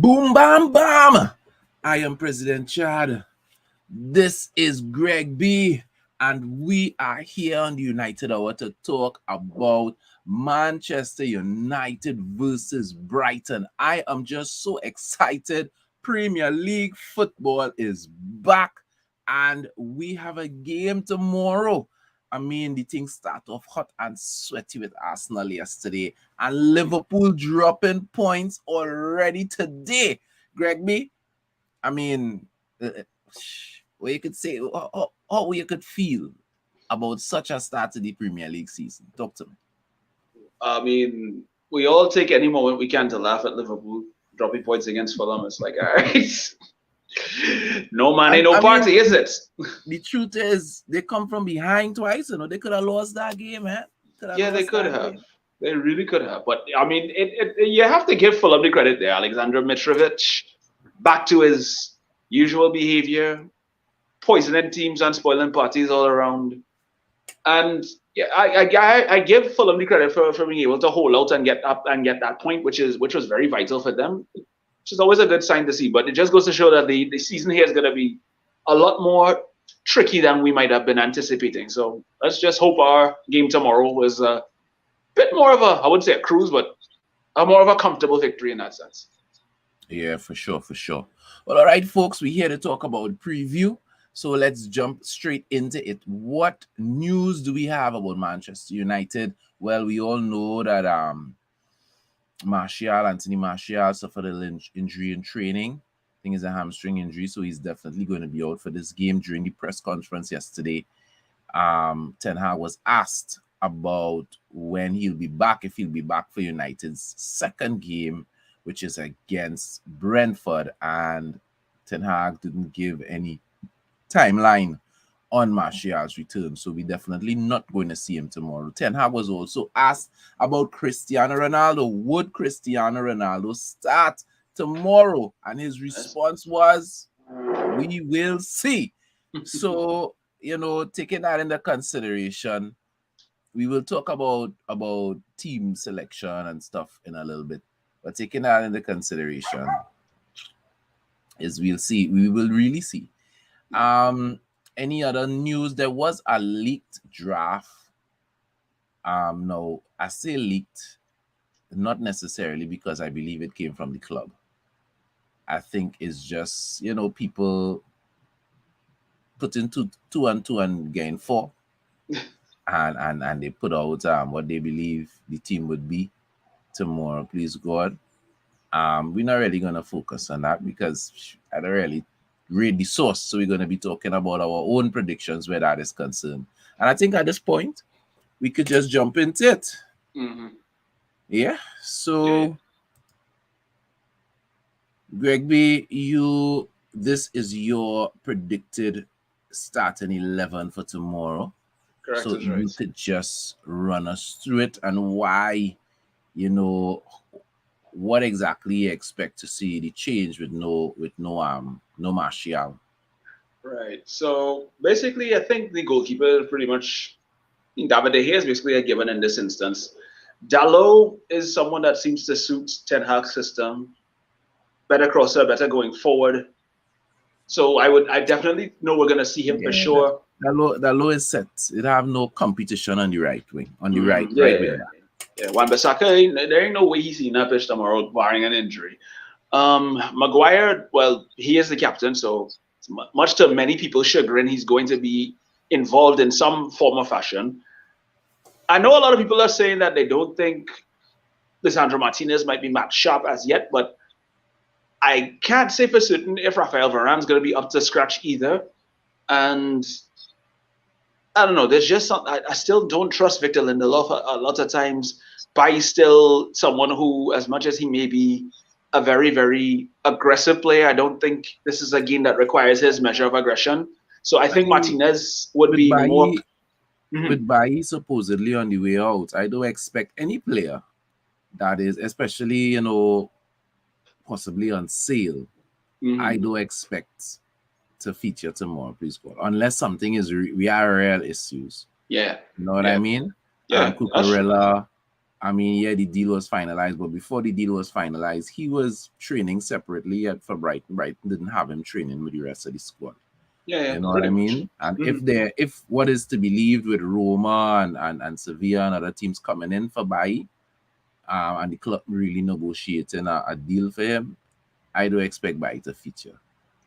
Boom, bam, bam. I am President Chad. This is Greg B. And we are here on the United Hour to talk about Manchester United versus Brighton. I am just so excited. Premier League football is back and we have a game tomorrow. I mean, the things start off hot and sweaty with Arsenal yesterday and Liverpool dropping points already today. Greg B, I mean, what you could say, how you could feel about such a start to the Premier League season. Talk to me. I mean, we all take any moment we can to laugh at Liverpool dropping points against Fulham. It's like, all right, no money, no party, is it? The truth is, they come from behind twice. You know, they could have lost that game, man. Yeah, they could have. They really could have. But I mean, you have to give Fulham the credit there. Alexander Mitrovic, back to his usual behavior, poisoning teams and spoiling parties all around. And yeah, I give Fulham the credit for being able to hold out and get up and get that point, which was very vital for them, which is always a good sign to see. But it just goes to show that the season here is going to be a lot more tricky than we might have been anticipating. So let's just hope our game tomorrow was a bit more of I wouldn't say a cruise, but more of a comfortable victory in that sense. Yeah, for sure. Well, all right, folks, we're here to talk about preview. So let's jump straight into it. What news do we have about Manchester United? Well, we all know that Anthony Martial suffered a little injury in training. I think it's a hamstring injury, so he's definitely going to be out for this game. During the press conference yesterday, Ten Hag was asked about when he'll be back, if he'll be back for United's second game, which is against Brentford, and Ten Hag didn't give any timeline on Martial's return, so we're definitely not going to see him tomorrow. Ten Hag was also asked about Cristiano Ronaldo. Would Cristiano Ronaldo start tomorrow? And his response was, we will see. So, taking that into consideration, we will talk about team selection and stuff in a little bit. But taking that into consideration, we'll see. We will really see. Any other news? There was a leaked draft. No, I say leaked, not necessarily because I believe it came from the club. I think it's just, people putting two and two and getting four. and they put out what they believe the team would be tomorrow, please God. We're not really going to focus on that because I don't really read the source. So we're going to be talking about our own predictions where that is concerned. And I think at this point, we could just jump into it. Mm-hmm. Yeah. So, Greg B, this is your predicted starting 11 for tomorrow. Correct. So you could just run us through it and why, what exactly you expect to see the change with no Martial. Right. So basically, I think the goalkeeper pretty much, David De Gea is basically a given in this instance. Dalot is someone that seems to suit Ten Hag's system. Better crosser, better going forward. So I definitely know we're gonna see him for sure. Dalot is set. It have no competition on the right wing, right wing. Yeah, Wan-Bissaka, there ain't no way he's in that pitch tomorrow, barring an injury. Maguire, well, he is the captain, so much to many people's chagrin, he's going to be involved in some form or fashion. I know a lot of people are saying that they don't think Lisandro Martinez might be match sharp as yet, but I can't say for certain if Rafael Varane's going to be up to scratch either. And I don't know. There's just I still don't trust Victor Lindelof a lot of times. But he's still someone who, as much as he may be a very, very aggressive player, I don't think this is a game that requires his measure of aggression. So I think Martinez would be more. With Bailly supposedly on the way out, I don't expect any player that is, especially, possibly on sale. I don't expect to feature tomorrow, please God, unless something is we are real issues. Yeah. You know what I mean? Yeah. Cucurella, I mean, yeah, the deal was finalized, but before the deal was finalized, he was training separately for Brighton. Brighton didn't have him training with the rest of the squad. Yeah, You know what pretty I much. mean? And Mhm. if what is to believed with Roma and Sevilla and other teams coming in for Bailly, and the club really negotiating a deal for him, I do expect Bailly to feature.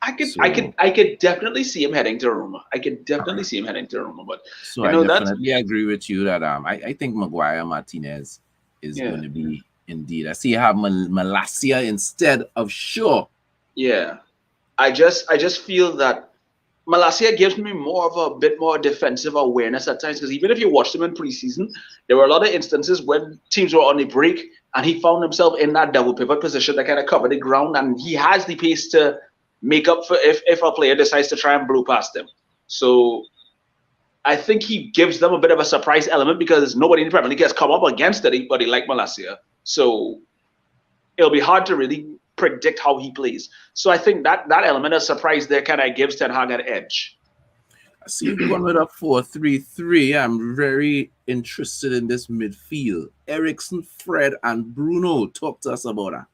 So I could definitely see him heading to Roma. I could definitely see him heading to Roma, but so you I know that's definitely agree with you that I think Maguire Martinez is yeah, going to be indeed. I see you have Malasia instead of Shaw. yeah. I just feel that Malasia gives me more of a bit more defensive awareness at times because even if you watched him in preseason, there were a lot of instances when teams were on the break and he found himself in that double pivot position that kind of covered the ground, and he has the pace to make up for if a player decides to try and blow past him. So I think he gives them a bit of a surprise element because nobody in the Premier League has come up against anybody like Malasia. So it'll be hard to really predict how he plays. So I think that element of surprise there kind of gives Ten Hag an edge. I see you going with a 4-3-3. I'm very interested in this midfield. Ericsson, Fred, and Bruno. Talk to us about that.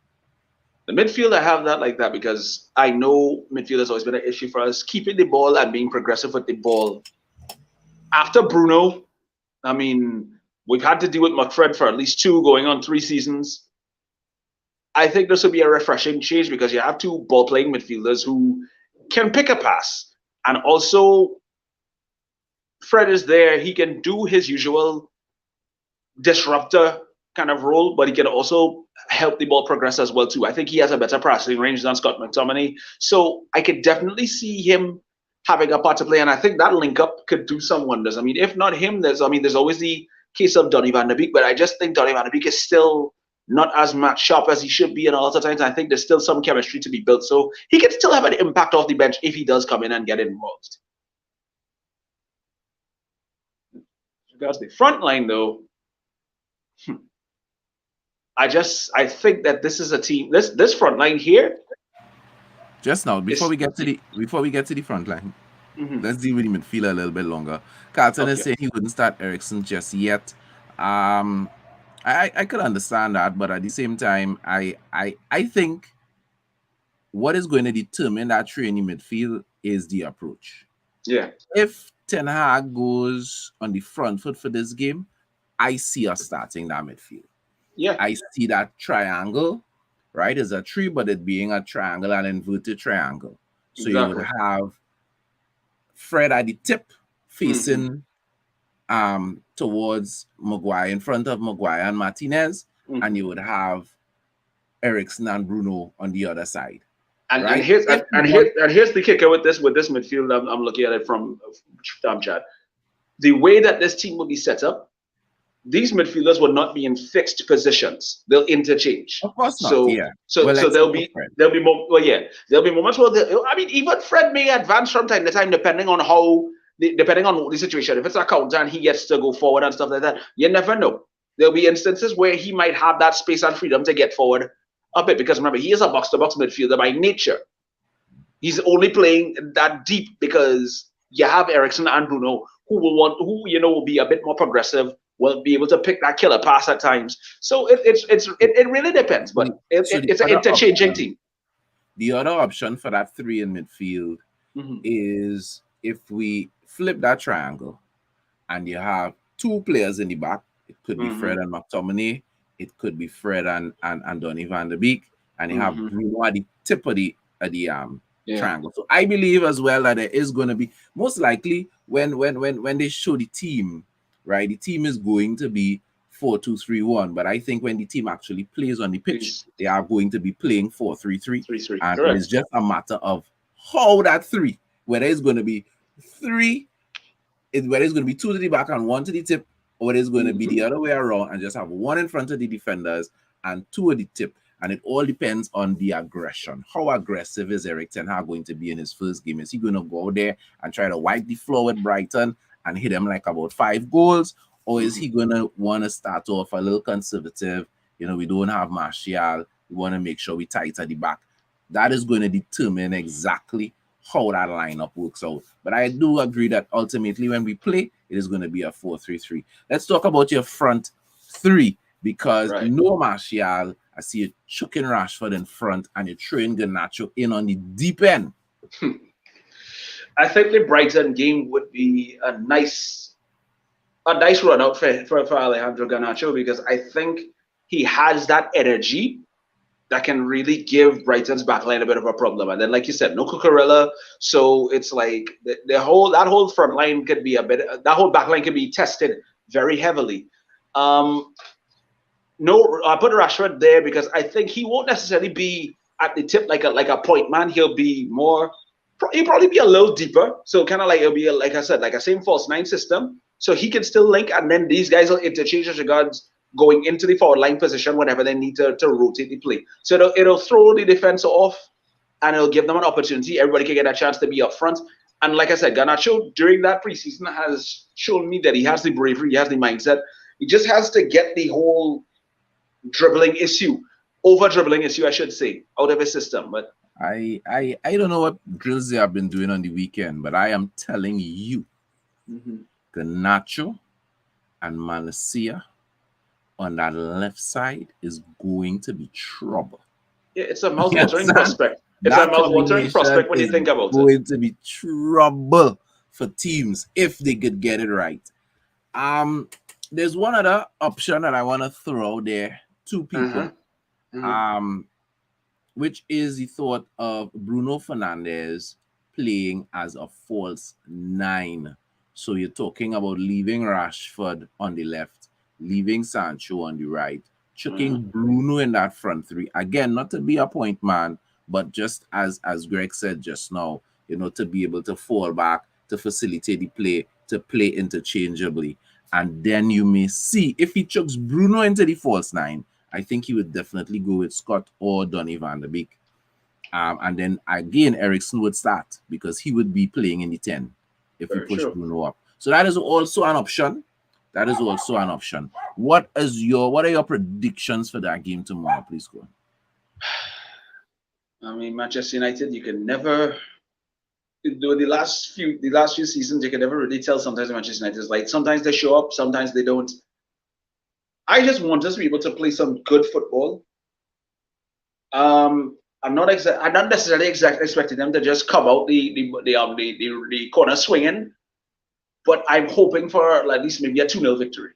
The midfield, I have that like that because I know midfield has always been an issue for us, keeping the ball and being progressive with the ball. After Bruno, I mean, we've had to deal with McFred for at least 2 going on 3 seasons. I think this will be a refreshing change because you have 2 ball-playing midfielders who can pick a pass. And also, Fred is there. He can do his usual disruptor kind of role, but he can also help the ball progress as well too. I think he has a better passing range than Scott McTominay, so I could definitely see him having a part to play, and I think that link up could do some wonders. I mean, if not him, there's always the case of Donny van der Beek, but I just think Donny van der Beek is still not as match sharp as he should be, and a lot of times I think there's still some chemistry to be built, so he can still have an impact off the bench if he does come in and get involved. As regards the front line, though, I think that this is a team. This front line here Just now, before is we get to the front line, mhm, let's deal with the midfield a little bit longer. Carlton is okay. saying he wouldn't start Ericsson just yet. Um, I could understand that, but at the same time, I think what is going to determine that training midfield is the approach. Yeah, If Ten Hag goes on the front foot for this game, I see us starting that midfield. yeah, I see that triangle, right? It's a tree, but it being a triangle, an inverted triangle. So you would exactly. have Fred at the tip Hmm. facing towards Maguire, in front of Maguire and Martinez, and Hmm. you would have Ericsson and Bruno on the other side, And right? here's If you want, and here's the kicker with this midfield. I'm looking at it from Chad. The way that this team will be set up, these midfielders will not be in fixed positions. They'll interchange. of course not, yeah. Well, So except for Fred. there'll be more. Well, yeah, there'll be moments where I mean, even Fred may advance from time to time, depending on depending on the situation. If it's a counter and he gets to go forward and stuff like that, you never know. There'll be instances where he might have that space and freedom to get forward a bit because remember he is a box-to-box midfielder by nature. He's only playing that deep because you have Ericsson and Bruno who will be a bit more progressive, will be able to pick that killer pass at times. So it really depends, but So it's an interchanging team. the other option for that three in midfield Mm-hmm. is if we flip that triangle and you have 2 players in the back. It could be Mm-hmm. Fred and McTominay. It could be Fred and Donny van der Beek. And you have Mm-hmm. Bruno at the tip of the Yeah. triangle. So I believe as well that there is going to be most likely when they show the team, right? The team is going to be 4-2-3-1. But I think when the team actually plays on the pitch, Please. they are going to be playing 4-3-3. 3-3. And it is Correct. just a matter of how that three, whether it's going to be three whether it's going to be 2 to the back and 1 to the tip, or it's going to be Mm-hmm. the other way around and just have 1 in front of the defenders and 2 at the tip. And it all depends on the aggression. How aggressive is Eric Ten Hag going to be in his first game? Is he going to go there and try to wipe the floor with Brighton and hit them like about 5 goals? Or is Mm-hmm. he going to want to start off a little conservative? You know, we don't have Martial. We want to make sure we tight at the back. That is going to determine exactly how that lineup works out. But I do agree that ultimately when we play, it is going to be a 4-3-3. Let's talk about your front three. because Right. no Martial, I see you chucking Rashford in front and you're throwing Garnacho in on the deep end. I think the Brighton game would be a nice run out for Alejandro Garnacho, because I think he has that energy that can really give Brighton's backline a bit of a problem. And then, like you said, no Cucurella, so it's like the whole front line could be that whole backline could be tested very heavily. No, I put Rashford there because I think he won't necessarily be at the tip like a point man. He'll be more. He'll probably be a little deeper. So kind of like it'll be like I said, like a same false nine system. So he can still link, and then these guys will interchange as regards going into the forward line position whenever they need to rotate the play. So it'll throw the defense off, and it'll give them an opportunity. Everybody can get a chance to be up front. And like I said, Garnacho during that preseason has shown me that he has the bravery, he has the mindset. He just has to get the whole over dribbling issue, I should say, out of his system. But I don't know what drills they have been doing on the weekend, but I am telling you, Garnacho and Malacia on that left side is going to be trouble. Yeah, it's a mouth-watering prospect. It's a mouth-watering prospect when you think about it. Going to be trouble for teams if they could get it right. There's one other option that I want to throw there. Two people. Which is the thought of Bruno Fernandes playing as a false nine. So you're talking about leaving Rashford on the left, leaving Sancho on the right, chucking Bruno in that front three. Again, not to be a point man, but just as Greg said just now, to be able to fall back, to facilitate the play, to play interchangeably. And then you may see, if he chucks Bruno into the false nine, I think he would definitely go with Scott or Donny van der Beek. And then again, Eriksen would start because he would be playing in the 10 if we push Bruno up. So that is also an option. What are your predictions for that game tomorrow? Please go. I mean, Manchester United, you can never the last few seasons, you can never really tell. Sometimes Manchester United is like, sometimes they show up, sometimes they don't. I just want us to be able to play some good football. I'm not necessarily expecting them to just come out the corner swinging, but I'm hoping for at least maybe a 2-0 victory.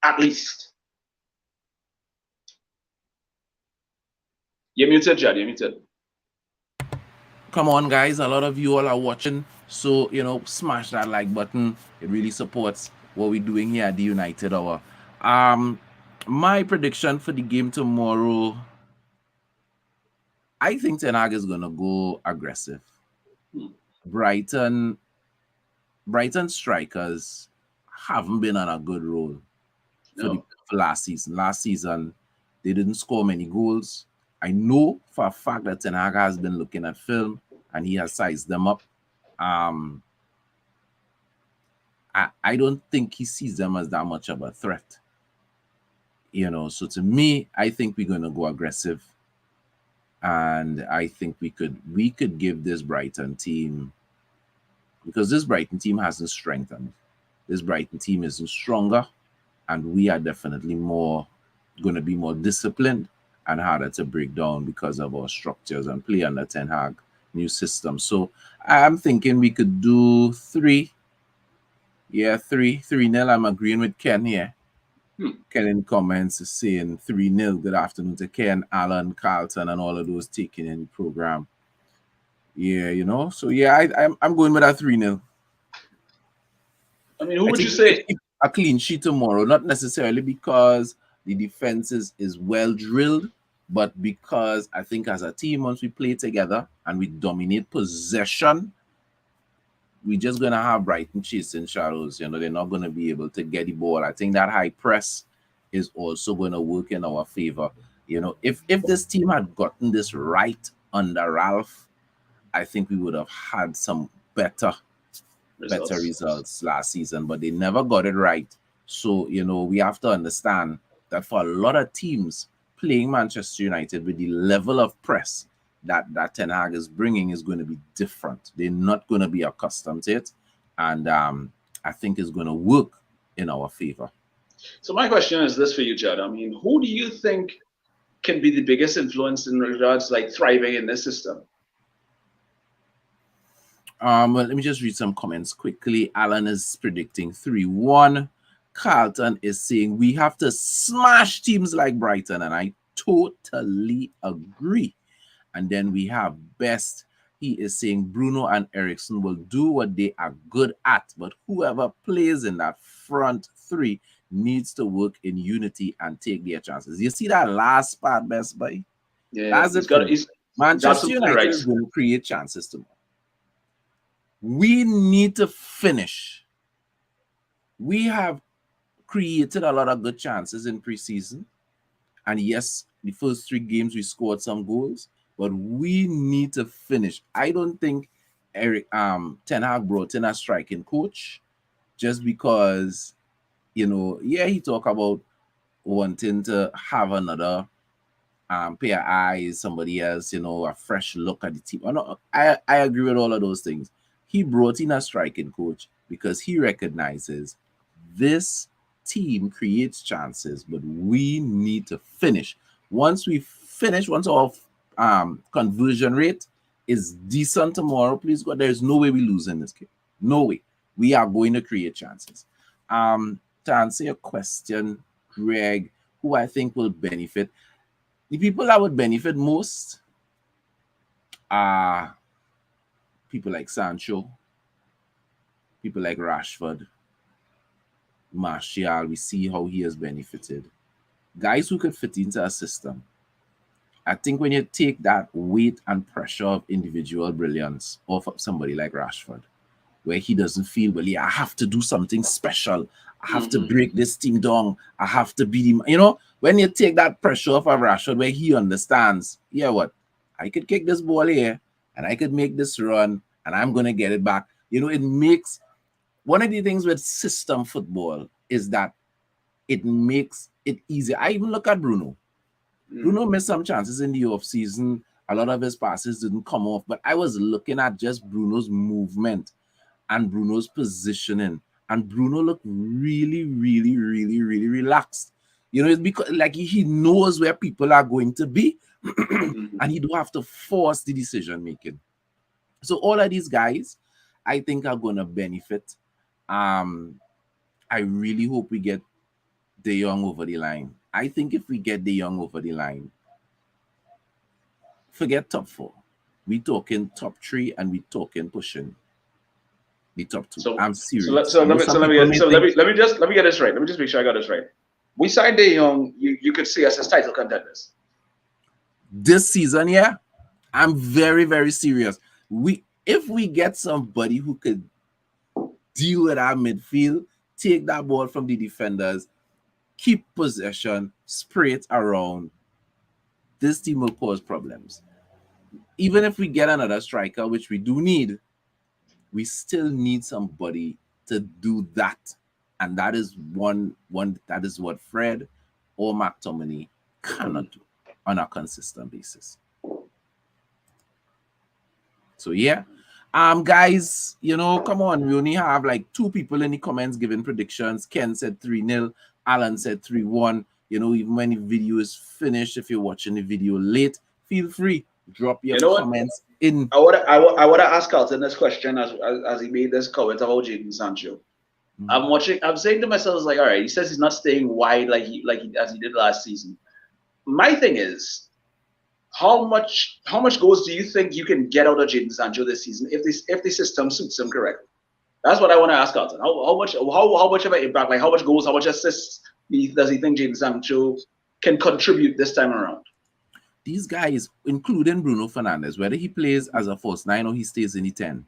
At least. You're muted, Jad. You're muted. Come on, guys. A lot of you all are watching. So, smash that like button. It really supports what we're doing here at the United Hour. My prediction for the game tomorrow, I think Ten Hag is going to go aggressive. Brighton strikers haven't been on a good roll for last season. Last season, they didn't score many goals. I know for a fact that Ten Hag has been looking at film and he has sized them up. I don't think he sees them as that much of a threat. So to me, I think we're going to go aggressive. And I think we could give this Brighton team, because this Brighton team hasn't strengthened. This Brighton team isn't stronger, and we are definitely going to be more disciplined and harder to break down because of our structures and play under Ten Hag new system. So I'm thinking we could do 3. Yeah, 3-0. I'm agreeing with Ken here. Ken in comments is saying 3-0. Good afternoon to Ken, Alan, Carlton, and all of those taking in the program. Yeah, So yeah, I'm going with a 3-0. I mean, who would you say? A clean sheet tomorrow, not necessarily because the defense is well drilled, but because I think as a team, once we play together and we dominate possession, we're just going to have Brighton chasing shadows. They're not going to be able to get the ball. I think that high press is also going to work in our favor. If this team had gotten this right under Ralph, I think we would have had some better results last season, but they never got it right. So, we have to understand that for a lot of teams playing Manchester United with the level of press that Ten Hag is bringing is going to be different. They're not going to be accustomed to it. And I think it's going to work in our favor. So my question is this for you, Judd. I mean, who do you think can be the biggest influence in regards like thriving in this system? Well, let me just read some comments quickly. Alan is predicting 3-1. Carlton is saying we have to smash teams like Brighton, and I totally agree. And then we have Best. He is saying Bruno and Ericsson will do what they are good at, but whoever plays in that front three needs to work in unity and take their chances. You see that last part, Best Boy? Yeah, That's it. he's Manchester absolutely United right. is going to create chances tomorrow. We need to finish. We have created a lot of good chances in preseason. And yes, the first 3 games we scored some goals, but we need to finish. I don't think Ten Hag brought in a striking coach just because, he talked about wanting to have another pair of eyes, somebody else, a fresh look at the team. I agree with all of those things. He brought in a striking coach because he recognizes this team creates chances, but we need to finish. Once we finish, once our conversion rate is decent tomorrow, please God, there's no way we lose in this game. No way. We are going to create chances. To answer your question, Greg, who I think will benefit, the people that would benefit most are people like Sancho, people like Rashford, Martial. We see how he has benefited. Guys who could fit into a system. I think when you take that weight and pressure of individual brilliance off of somebody like Rashford, where he doesn't feel, well, yeah, I have to do something special. I have to break this team down. I have to beat him. When you take that pressure off of Rashford, where he understands, yeah, what? I could kick this ball here, and I could make this run, and I'm going to get it back. It makes, one of the things with system football is that it makes it easier. I even look at Bruno. Bruno missed some chances in the off season. A lot of his passes didn't come off, but I was looking at just Bruno's movement and Bruno's positioning, and Bruno looked really, really, really, really relaxed. It's because like he knows where people are going to be, and he don't have to force the decision making. So all of these guys, I think, are going to benefit. I really hope we get De Jong over the line. I think if we get De Jong over the line, forget top 4. We talking top 3, and we talking pushing the top 2. So I'm serious. So let me get this right. Let me just make sure I got this right. We signed De Jong. You could see us as title contenders this season. Yeah, I'm very, very serious. If we get somebody who could deal with our midfield, take that ball from the defenders, keep possession, spray it around, this team will cause problems. Even if we get another striker, which we do need, we still need somebody to do that. And that is one that is what Fred or McTominay cannot do on a consistent basis. So yeah. Guys, come on. We only have like 2 people in the comments giving predictions. Ken said 3-0. Alan said 3-1. Even when the video is finished, if you're watching the video late, feel free. Drop your comments in. I want to ask Carlton this question as he made this comment about Jadon Sancho. I'm saying to myself, like, all right, he says he's not staying wide as he did last season. My thing is, how much goals do you think you can get out of Jadon Sancho this season if the system suits him correctly? That's what I want to ask Carlton. How much of an impact, like how much goals, how much assists does he think Jadon Sancho can contribute this time around? These guys, including Bruno Fernandes, whether he plays as a false 9 or he stays in the 10,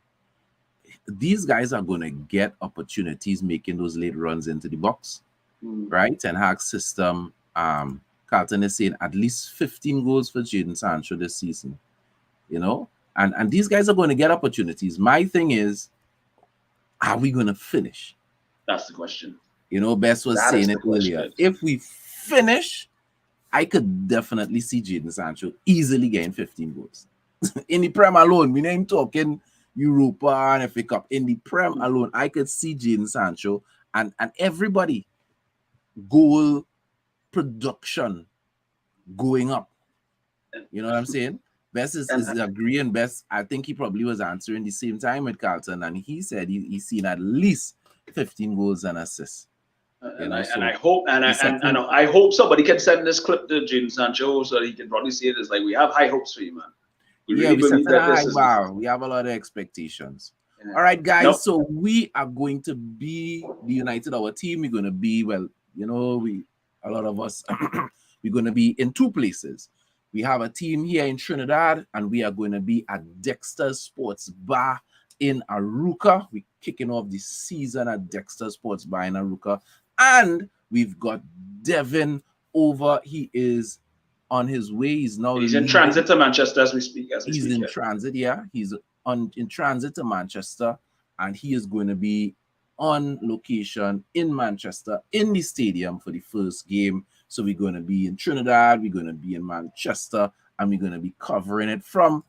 these guys are going to get opportunities making those late runs into the box, right? Ten Hag's system, Carlton is saying at least 15 goals for Jadon Sancho this season, and these guys are going to get opportunities. My thing is, are we going to finish? That's the question. Best was saying it earlier. If we finish, I could definitely see Jadon Sancho easily getting 15 goals. In the Prem alone, we ain't talking Europa and FA Cup. In the Prem alone, I could see Jadon Sancho and everybody goal production going up. You know what I'm saying? Best is agreeing. Best, I think he probably was answering the same time with Carlton, and he said he's seen at least 15 goals and assists. I hope somebody can send this clip to Jadon Sancho so that he can probably see it. It's like, we have high hopes for you, man. We really believe that this is. Wow, we have a lot of expectations. Yeah. All right, guys. So we are going to be the United, our team. We're going to be, well, you know, a lot of us, we're going to be in two places. We have a team here in Trinidad, and we are going to be at Dexter's Sports Bar in Arouca. We're kicking off the season at Dexter's Sports Bar in Arouca. And we've got Devin over. He is on his way. He's in transit to Manchester as we speak. He's in transit, yeah. He's in transit to Manchester, and he is going to be on location in Manchester in the stadium for the first game. So we're going to be in Trinidad, we're going to be in Manchester, and we're going to be covering it from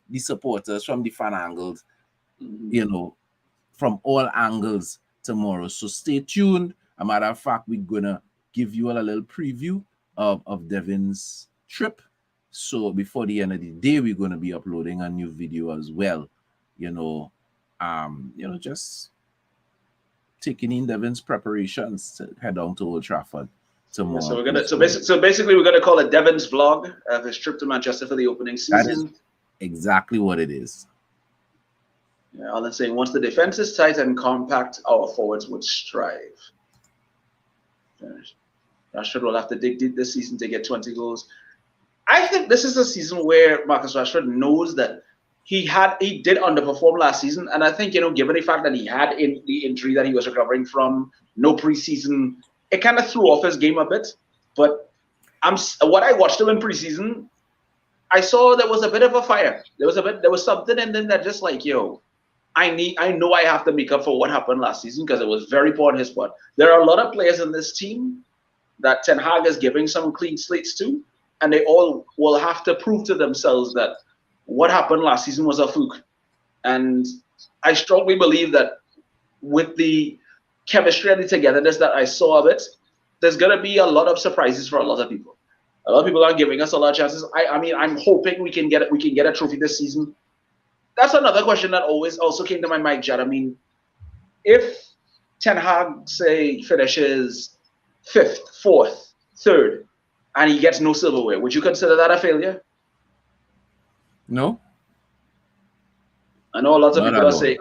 the supporters, from the fan angles, you know, from all angles tomorrow. So stay tuned. As a matter of fact, we're going to give you all a little preview of Devin's trip. So before the end of the day, we're going to be uploading a new video as well. Just taking in Devin's preparations to head down to Old Trafford tomorrow. So we're gonna basically we're gonna call it Devin's vlog of his trip to Manchester for the opening season. That is exactly what it is. Yeah, Alan saying once the defense is tight and compact, our forwards would strive. Rashford will have to dig deep this season to get 20 goals. I think this is a season where Marcus Rashford knows that he did underperform last season, and I think, given the fact that he had the injury that he was recovering from, no preseason, it kind of threw off his game a bit. But what I watched him in preseason, I saw there was a bit of a fire. There was something in them that just like, I know I have to make up for what happened last season because it was very poor on his part. There are a lot of players in this team that Ten Hag is giving some clean slates to, and they all will have to prove to themselves that what happened last season was a fluke. And I strongly believe that with the chemistry and the togetherness that I saw of it, there's going to be a lot of surprises for a lot of people. A lot of people are giving us a lot of chances. I'm hoping we can get a trophy this season. That's another question that also came to my mind, Jad. I mean, if Ten Hag, say, finishes 5th, 4th, 3rd, and he gets no silverware, would you consider that a failure? No. I know a lot of people are saying,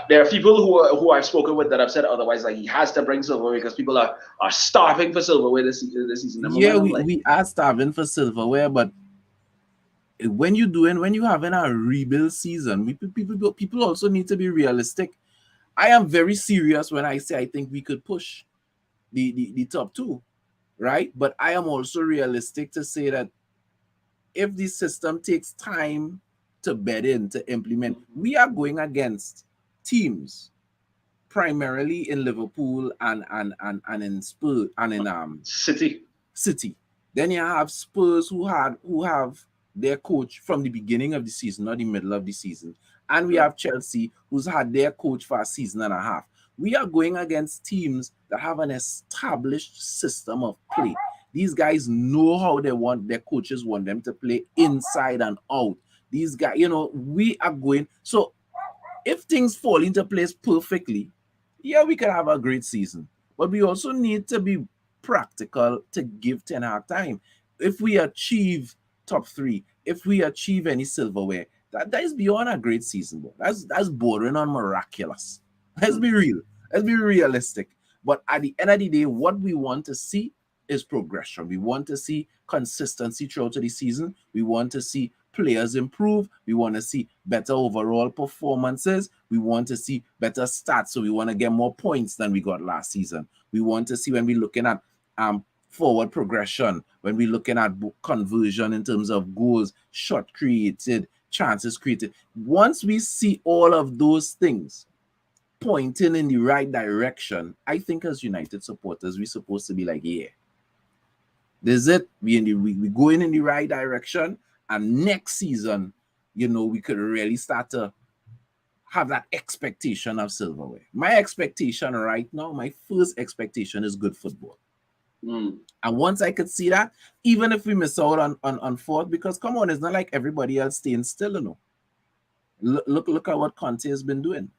there are people who I've spoken with that have said otherwise, like he has to bring silverware because people are starving for silverware this season. Yeah, we are starving for silverware, but when you having a rebuild season, people also need to be realistic. I am very serious when I say I think we could push the top 2, right? But I am also realistic to say that if the system takes time to bed in, to implement, we are going against teams primarily in Liverpool and in Spurs and in City. Then you have Spurs who have their coach from the beginning of the season, not the middle of the season. And we have Chelsea who's had their coach for a season and a half. We are going against teams that have an established system of play. These guys know how their coaches want them to play inside and out. These guys, we are going. So if things fall into place perfectly, yeah, we can have a great season. But we also need to be practical to give Ten Hag time. If we achieve top 3, if we achieve any silverware, that is beyond a great season, bro. That's bordering on miraculous. Let's be real. Let's be realistic. But at the end of the day, what we want to see is progression. We want to see consistency throughout the season. We want to see players improve. We want to see better overall performances. We want to see better stats. So we want to get more points than we got last season. We want to see, when we're looking at forward progression, when we're looking at conversion in terms of goals, shot created, chances created. Once we see all of those things pointing in the right direction, I think as United supporters, we're supposed to be like, yeah, this is it. We're going in the right direction. And next season, we could really start to have that expectation of silverware. My expectation right now, my first expectation is good football. And once I could see that, even if we miss out on fourth, because come on, it's not like everybody else staying still, you know. Look at what Conte has been doing.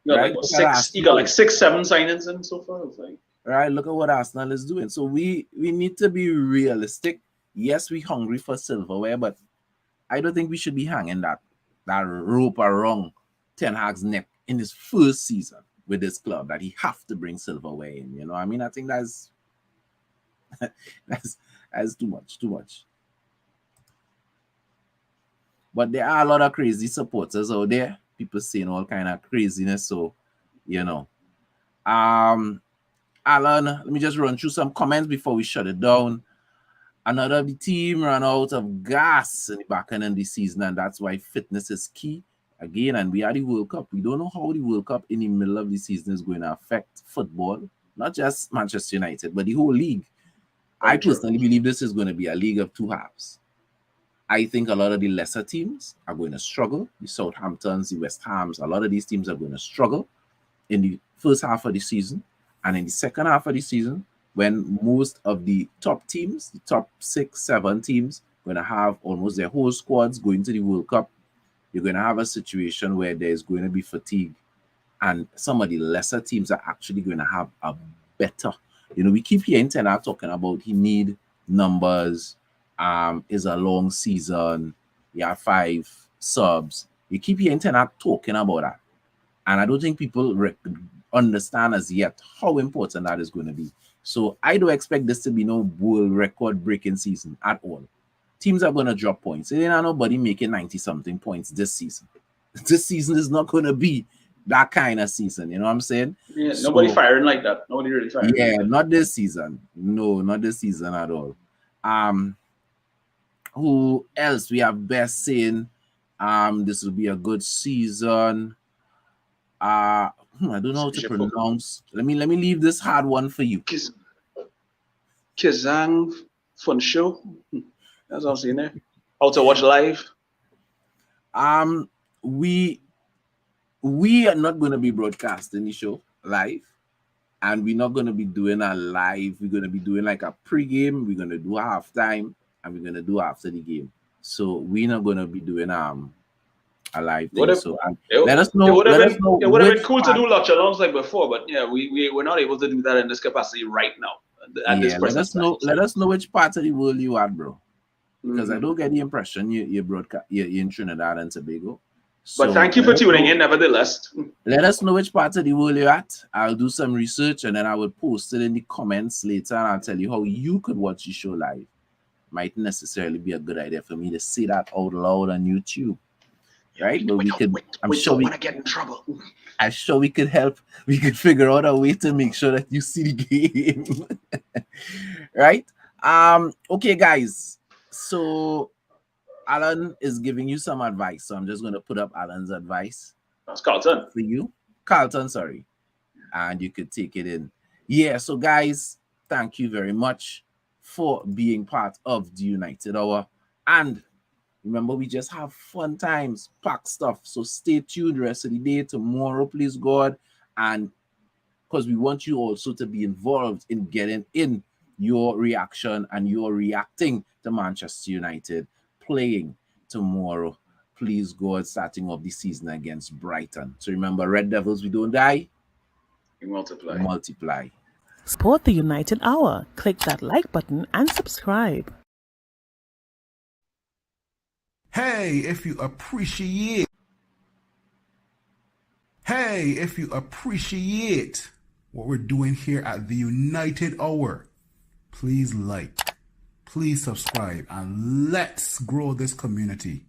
You got right? like six. You got like 6, 7 signings in so far. It's like, right, look at what Arsenal is doing. So we need to be realistic. Yes, we're hungry for silverware, but I don't think we should be hanging that rope around Ten Hag's neck in his first season with this club that he have to bring silverware in. You know, I mean, I think that's that's too much. But there are a lot of crazy supporters out there. People saying all kind of craziness. So, you know, Alan, let me just run through some comments before we shut it down. Another of the team ran out of gas in the back end of the season, and that's why fitness is key. Again, and we are the World Cup. We don't know how the World Cup in the middle of the season is going to affect football, not just Manchester United, but the whole league. I personally believe this is going to be a league of two halves. I think a lot of the lesser teams are going to struggle. The Southamptons, the West Hams, a lot of these teams are going to struggle in the first half of the season. And in the second half of the season, when most of the top teams, the top 6, 7 teams, going to have almost their whole squads going to the World Cup, you're going to have a situation where there's going to be fatigue. And some of the lesser teams are actually going to have a better. You know, we keep hearing Ten Hag talking about he need numbers, is a long season, you have 5 subs. You keep hearing Ten Hag talking about that. And I don't think people understand as yet how important that is going to be. So I don't expect this to be no world record breaking season at all. Teams are going to drop points. There ain't nobody making 90-something points this season. This season is not going to be that kind of season. You know what I'm saying? Yeah, nobody firing like that. Nobody really firing. Yeah, like not this season. No, not this season at all. Who else? We have Best saying this will be a good season. I don't know how to pronounce. Let me leave this hard one for you. Kizang Fun Show. That's what I'm saying there. How to watch live. We are not going to be broadcasting the show live, and we're not going to be doing a live. We're going to be doing like a pre-game. We're going to do halftime, and we're going to do after the game. So we're not going to be doing a live thing. So let us know. It would have been cool to do Lodge Alongs like before, but yeah, we're not able to do that in this capacity right now. Let us know. Let us know which part of the world you are, bro. Because I don't get the impression you're in Trinidad and Tobago. So but thank you for tuning in, nevertheless. Let us know which part of the world you're at. I'll do some research and then I will post it in the comments later, and I'll tell you how you could watch the show live. Might necessarily be a good idea for me to say that out loud on YouTube. Right? But I'm sure we want to get in trouble. I'm sure we could help. We could figure out a way to make sure that you see the game. Right? Okay, guys. So Alan is giving you some advice. So I'm just going to put up Alan's advice. That's Carlton. For you. Carlton, sorry. And you could take it in. Yeah, so guys, thank you very much for being part of the United Hour. And remember, we just have fun times, pack stuff. So stay tuned the rest of the day. Tomorrow, please God. And because we want you also to be involved in getting in your reaction and your reacting to Manchester United playing tomorrow. Please God, starting off the season against Brighton. So remember, Red Devils, we don't die. We multiply. We multiply. Support the United Hour. Click that like button and subscribe. Hey, if you appreciate what we're doing here at the United Hour, please like, please subscribe, and let's grow this community.